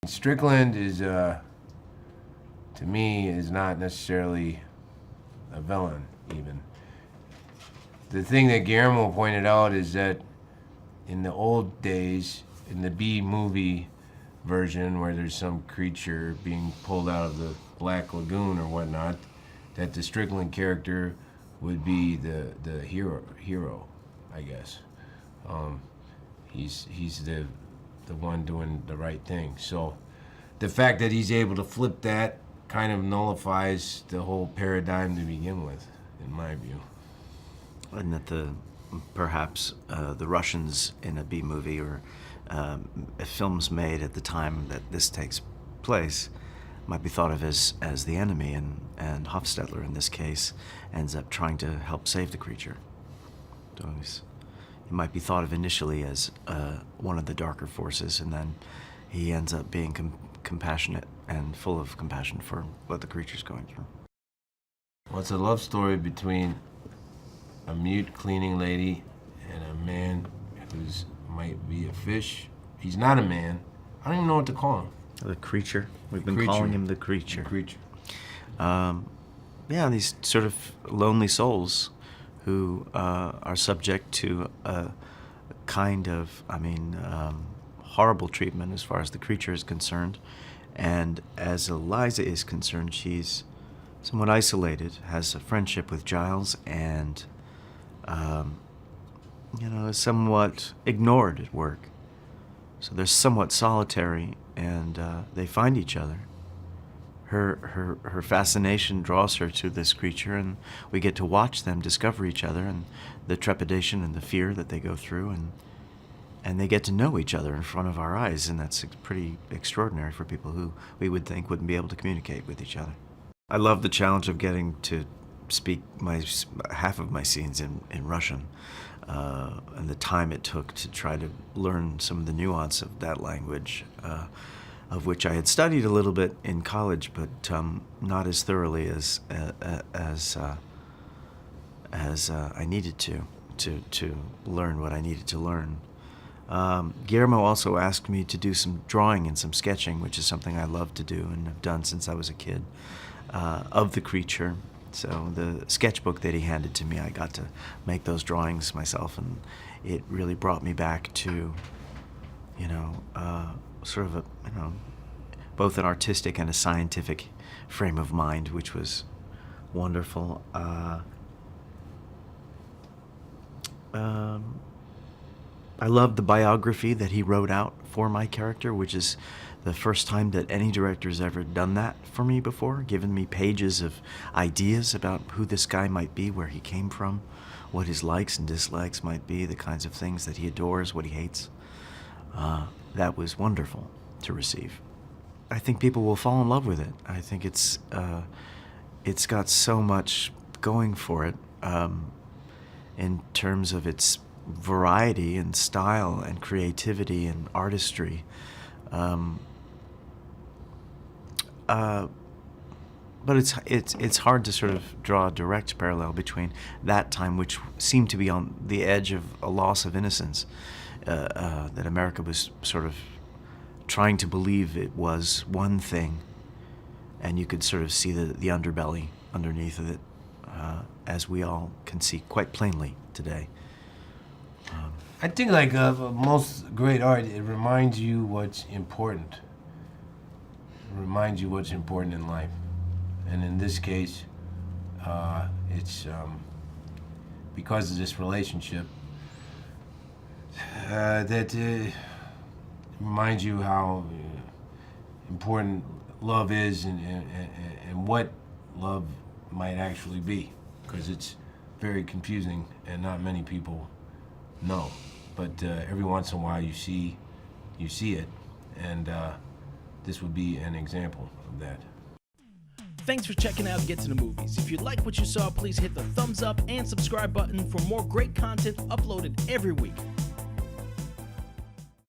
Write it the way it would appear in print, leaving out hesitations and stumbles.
Strickland is, to me, is not necessarily a villain, even. The thing that Guillermo pointed out is that in the old days, in the B-movie version, where there's some creature being pulled out of the Black Lagoon or whatnot, that the Strickland character would be the hero, I guess. He's the one doing the right thing. So the fact that he's able to flip that kind of nullifies the whole paradigm to begin with, in my view. And that perhaps the Russians in a B movie or films made at the time that this takes place might be thought of as the enemy, and Hofstadter in this case ends up trying to help save the creature. So he might be thought of initially as one of the darker forces, and then he ends up being compassionate and full of compassion for what the creature's going through. Well, it's a love story between a mute cleaning lady and a man who's might be a fish. He's not a man. I don't even know what to call him. The creature. We've been creature. calling him the creature. The creature. Yeah, these sort of lonely souls who are subject to a kind of, horrible treatment as far as the creature is concerned. And as Eliza is concerned, she's somewhat isolated, has a friendship with Giles, and is somewhat ignored at work. So they're somewhat solitary, and they find each other. Her fascination draws her to this creature, and we get to watch them discover each other and the trepidation and the fear that they go through, and they get to know each other in front of our eyes, and that's pretty extraordinary for people who we would think wouldn't be able to communicate with each other. I love the challenge of getting to speak half of my scenes in Russian, and the time it took to try to learn some of the nuance of that language, of which I had studied a little bit in college, but not as thoroughly as I needed to learn what I needed to learn. Guillermo also asked me to do some drawing and some sketching, which is something I love to do and have done since I was a kid, of the creature. So the sketchbook that he handed to me, I got to make those drawings myself, and it really brought me back to, sort of both an artistic and a scientific frame of mind, which was wonderful. I loved the biography that he wrote out for my character, which is the first time that any director's ever done that for me before, given me pages of ideas about who this guy might be, where he came from, what his likes and dislikes might be, the kinds of things that he adores, what he hates. That was wonderful to receive. I think people will fall in love with it. I think it's got so much going for it in terms of its variety and style and creativity and artistry. But it's hard to sort of draw a direct parallel between that time, which seemed to be on the edge of a loss of innocence, that America was sort of trying to believe it was one thing, and you could sort of see the underbelly underneath of it, as we all can see quite plainly today. I think, like most great art, it reminds you what's important. It reminds you what's important in life. And in this case, it's because of this relationship that reminds you how important love is and what love might actually be. Because it's very confusing and not many people know. But every once in a while you see it, and this would be an example of that. Thanks for checking out Get to the Movies. If you like what you saw, please hit the thumbs up and subscribe button for more great content uploaded every week.